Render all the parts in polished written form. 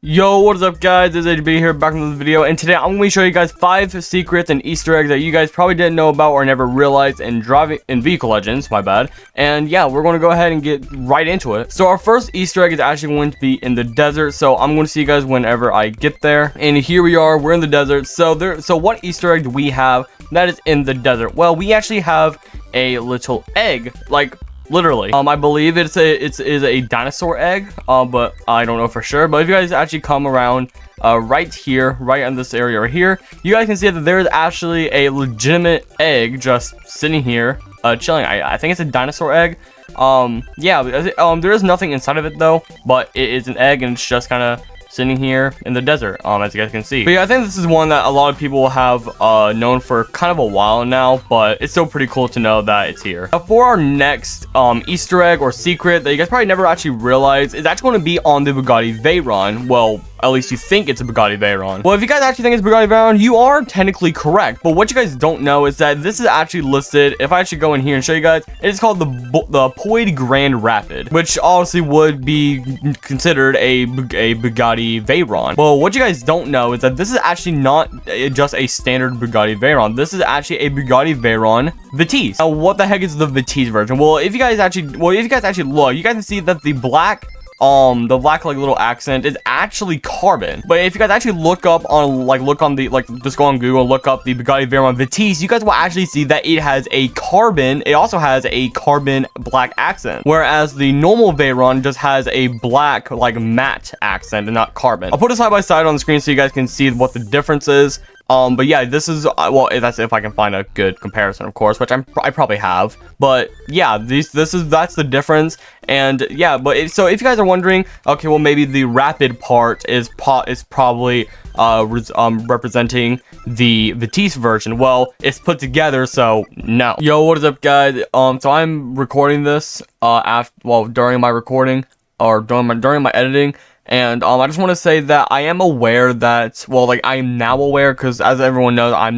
Yo, what is up guys, it's HB here, back in the video, and today I'm going to show you guys 5 secrets and Easter eggs that you guys probably didn't know about or never realized in Vehicle Legends, my bad. And yeah, we're going to go ahead and get right into it. So our first Easter egg is actually going to be in the desert, so I'm going to see you guys whenever I get there. And here we are, we're in the desert. So what Easter egg do we have that is in the desert? Well, we actually have a little egg, like literally. I believe it's a dinosaur egg, but I don't know for sure. But if you guys actually come around right here, right in this area right here, you guys can see that there is actually a legitimate egg just sitting here, chilling. I think it's a dinosaur egg. Yeah, there is nothing inside of it though, but it is an egg and it's just kind of sitting here in the desert, as you guys can see. But yeah, I think this is one that a lot of people have known for kind of a while now, but it's still pretty cool to know that it's here. Now, for our next Easter egg or secret that you guys probably never actually realized is actually going to be on the Bugatti Veyron. Well, at least you think it's a Bugatti Veyron. Well, if you guys actually think it's Bugatti Veyron, you are technically correct. But what you guys don't know is that this is actually listed. If I actually go in here and show you guys, it is called the Poid Grand Rapid, which obviously would be considered a Bugatti Veyron. Well, what you guys don't know is that this is actually not just a standard Bugatti Veyron. This is actually a Bugatti Veyron Vitesse. Now, what the heck is the Vitesse version? Well, if you guys actually look, you guys can see that the black like little accent is actually carbon. But if you guys actually look up on just go on Google, look up the Bugatti Veyron Vitesse, you guys will actually see that it has a carbon, it also has a carbon black accent, whereas the normal Veyron just has a black like matte accent and not carbon. I'll put it side by side on the screen so you guys can see what the difference is. But yeah, this is well, that's if I can find a good comparison, of course, which I probably have. But yeah, that's the difference. And yeah, but so if you guys are wondering, okay, well maybe the rapid part is probably representing the Vitesse version. Well, it's put together, so no. Yo, what is up, guys? So I'm recording this during my recording or during my editing. And I just want to say that I am aware that, well, like, I am now aware, because as everyone knows, I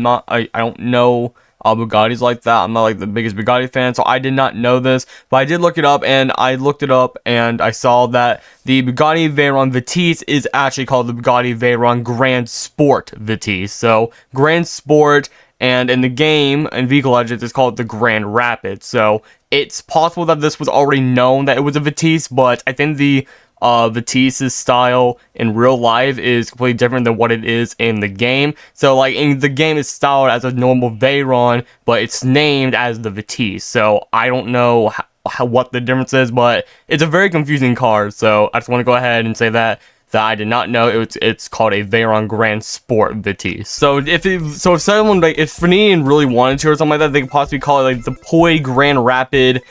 don't know Bugattis like that. I'm not like the biggest Bugatti fan, so I did not know this, but I did look it up, and I saw that the Bugatti Veyron Vitesse is actually called the Bugatti Veyron Grand Sport Vitesse. So Grand Sport, and in the game, in Vehicle Legends, it's called the Grand Rapid. So it's possible that this was already known that it was a Vitesse, but I think the Vitisse's style in real life is completely different than what it is in the game. So like in the game it's styled as a normal Veyron, but it's named as the Vitesse. So I don't know what the difference is, but it's a very confusing car. So I just want to go ahead and say that I did not know it's called a Veyron Grand Sport Vitesse. So if someone like if Fernine really wanted to or something like that, they could possibly call it like the Poid Grand Rapid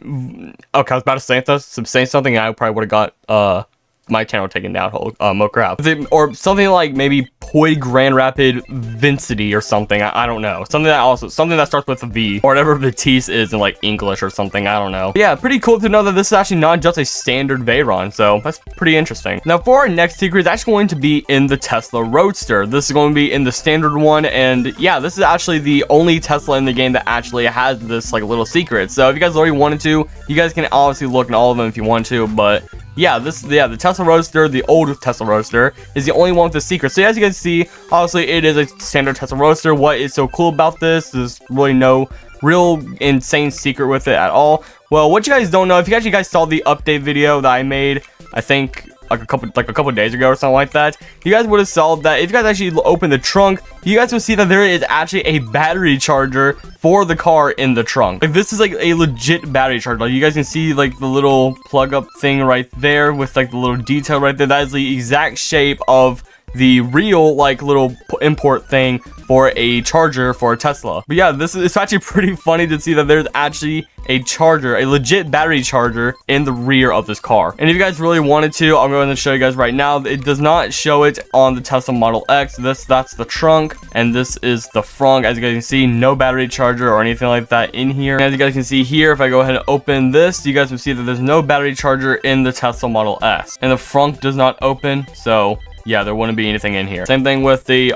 Okay, I was about to say something and I probably would have got my channel taken down. Oh crap. Or something like maybe Poid Grand Rapid Vincity or something. I don't know. Something that starts with a V, or whatever Vitesse is in like English or something. I don't know. But yeah, pretty cool to know that this is actually not just a standard Veyron, so that's pretty interesting. Now for our next secret, it's actually going to be in the Tesla Roadster. This is going to be in the standard one, and yeah, this is actually the only Tesla in the game that actually has this like little secret. So if you guys already wanted to, you guys can obviously look in all of them if you want to, but yeah, the Tesla Roadster, the old Tesla Roadster, is the only one with the secret. So as you can see, obviously it is a standard Tesla Roadster. What is so cool about this? There's really no real insane secret with it at all. Well, what you guys don't know, if you guys saw the update video that I made, I think like a couple days ago or something like that, you guys would have saw that if you guys actually open the trunk, you guys will see that there is actually a battery charger for the car in the trunk. Like this is like a legit battery charger. Like you guys can see like the little plug up thing right there with like the little detail right there. That is the exact shape of the real like little import thing for a charger for a Tesla. But yeah, it's actually pretty funny to see that there's actually a charger, a legit battery charger in the rear of this car. And if you guys really wanted to, I'm going to show you guys right now. It does not show it on the Tesla Model X. That's the trunk, and this is the front. As you guys can see, no battery charger or anything like that in here. And as you guys can see here, if I go ahead and open this, you guys will see that there's no battery charger in the Tesla Model S, and the front does not open. So yeah, there wouldn't be anything in here. Same thing with the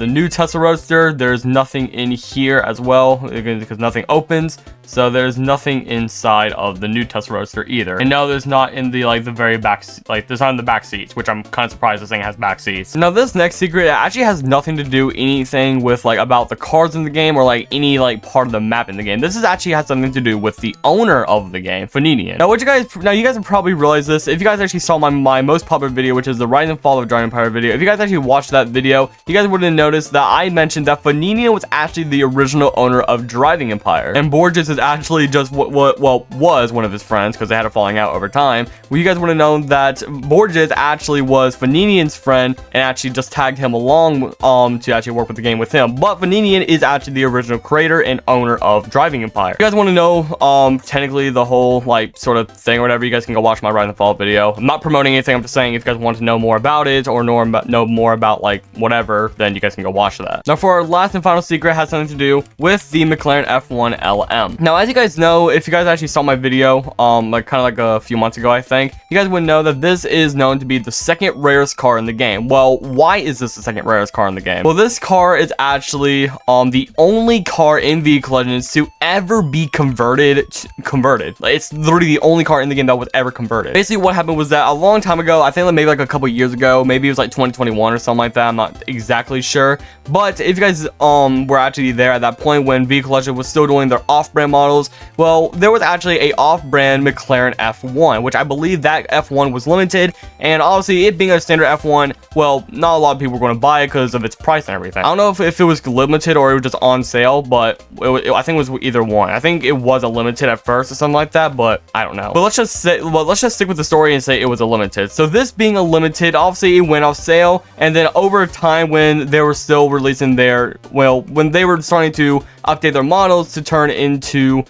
new Tesla Roadster. There's nothing in here as well because nothing opens. So there's nothing inside of the new Tesla Roadster either. And no, there's not in the the very back, there's not in the back seats, which I'm kind of surprised this thing has back seats. Now this next secret, it actually has nothing to do anything with about the cars in the game or any part of the map in the game. This actually has something to do with the owner of the game, Faninian. Now you guys have probably realized this if you guys actually saw my most popular video, which is the Rise and Fall of Driving Empire video. If you guys actually watched that video, you guys would have noticed that I mentioned that Faninian was actually the original owner of Driving Empire, and Borges is actually just was one of his friends because they had a falling out over time. Well, you guys would have known that Borges actually was Faninian's friend and actually just tagged him along to actually work with the game with him. But Faninian is actually the original creator and owner of Driving Empire. If you guys want to know technically the whole sort of thing or whatever, you guys can go watch my Rise and Fall video. I'm not promoting anything. I'm just saying if you guys want to know more about it or know more about whatever, then you guys can go watch that. Now for our last and final secret, has something to do with the McLaren F1 LM. Now as you guys know, if you guys actually saw my video a few months ago, I think you guys would know that this is known to be the second rarest car in the game. Well, why is this the second rarest car in the game? Well, this car is actually the only car in Vehicle Legends to ever be converted. It's literally the only car in the game that was ever converted. Basically what happened was that a long time ago, I think maybe a couple years ago, maybe it was 2021 or something like that, I'm not exactly sure, but if you guys were actually there at that point when Vehicle Legends was still doing their off-brand models, well, there was actually a off-brand McLaren F1, which I believe that F1 was limited, and obviously it being a standard F1, well, not a lot of people were going to buy it because of its price and everything. I don't know if it was limited or it was just on sale, but I think it was either one. I think it was a limited at first or something like that, but I don't know. But let's just stick with the story and say it was a limited. So this being a limited, obviously it went off sale, and then over time when they were still releasing when they were starting to update their models to turn into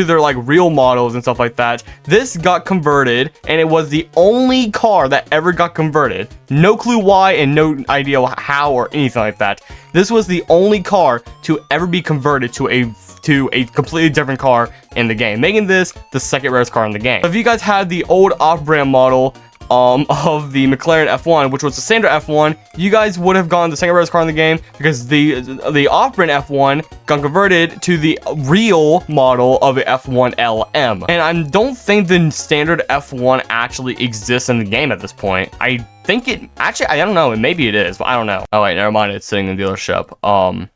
their real models and stuff like that, this got converted, and it was the only car that ever got converted. No clue why and no idea how or anything like that. This was the only car to ever be converted to a completely different car in the game, making this the second rarest car in the game. If you guys had the old off-brand model of the McLaren F1, which was the standard F1, you guys would have gone the second rarest car in the game because the off-brand F1 got converted to the real model of the F1 LM. And I don't think the standard F1 actually exists in the game at this point. I think it actually, I don't know, maybe it is, but I don't know. Oh wait, never mind, it's sitting in the dealership.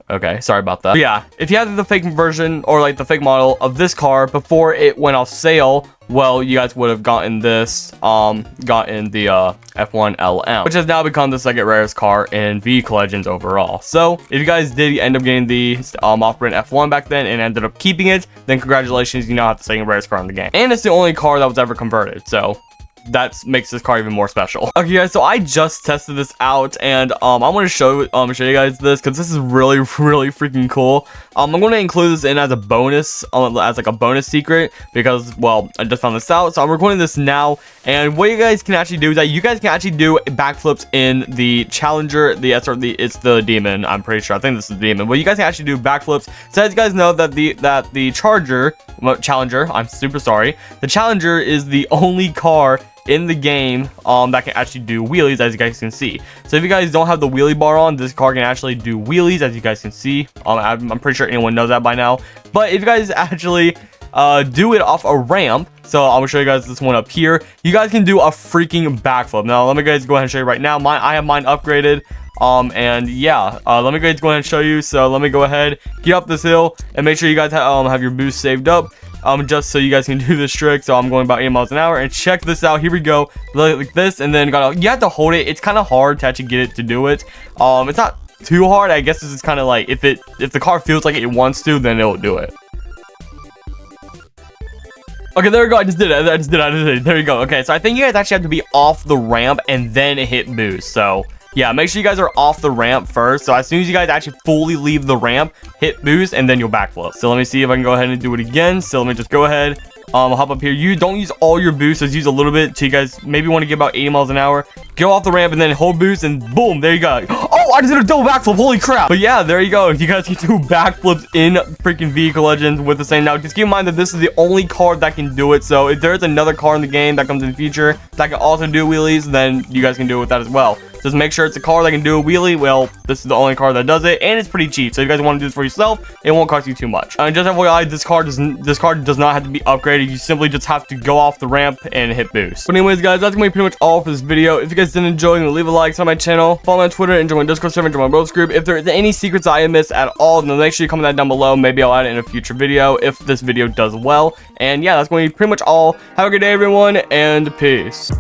Okay, sorry about that. But yeah, if you had the fake version or the fake model of this car before it went off sale, well, you guys would have gotten this, gotten the F1 LM, which has now become the second rarest car in Vehicle Legends overall. So if you guys did end up getting the off-brand F1 back then and ended up keeping it, then congratulations, you now have the second rarest car in the game. And it's the only car that was ever converted, so that makes this car even more special. Okay guys, so I just tested this out, and I'm going to show you guys this because this is really freaking cool. I'm going to include this in as a bonus, as a bonus secret, because well, I just found this out. So I'm recording this now, and what you guys can actually do is that you guys can actually do backflips in the Challenger. It's the Demon, I'm pretty sure. I think this is the Demon, but you guys can actually do backflips. So as you guys know that the Challenger, I'm super sorry, the Challenger is the only car in the game that can actually do wheelies, as you guys can see. So if you guys don't have the wheelie bar on, this car can actually do wheelies, as you guys can see. I'm pretty sure anyone knows that by now. But if you guys actually do it off a ramp, so I'm gonna show you guys this one up here, you guys can do a freaking backflip. Now let me guys go ahead and show you right now. I have mine upgraded. And yeah, let me guys go ahead and show you. So let me go ahead, get up this hill, and make sure you guys have your boost saved up. Just so you guys can do this trick. So I'm going about 8 miles an hour, and check this out. Here we go, like this, and then you have to hold it. It's kind of hard to actually get it to do it. It's not too hard. I guess this is kind of like if the car feels like it wants to, then it'll do it. Okay, there we go. I just did it. There you go. Okay, so I think you guys actually have to be off the ramp and then hit boost. So yeah, make sure you guys are off the ramp first. So as soon as you guys actually fully leave the ramp, hit boost, and then you'll backflip. So let me see if I can go ahead and do it again. So let me just go ahead hop up here. You don't use all your boosts, just use a little bit till you guys maybe want to get about 80 miles an hour. Go off the ramp and then hold boost and boom, there you go. Oh, I just did a double backflip, holy crap. But yeah, there you go. You guys can do backflips in freaking Vehicle Legends with the same. Now, just keep in mind that this is the only car that can do it. So if there's another car in the game that comes in the future that can also do wheelies, then you guys can do it with that as well. Just make sure it's a car that can do a wheelie. Well, this is the only car that does it, and it's pretty cheap. So if you guys want to do this for yourself, it won't cost you too much. And just FYI, this car does not have to be upgraded. You simply just have to go off the ramp and hit boost. But anyways, guys, that's gonna be pretty much all for this video. If you guys did enjoy, then leave a like, subscribe to my channel, follow me on Twitter, and join my Discord server, and join my bros group. If there is any secrets I missed at all, then make sure you comment that down below. Maybe I'll add it in a future video if this video does well. And yeah, that's going to be pretty much all. Have a good day, everyone, and peace.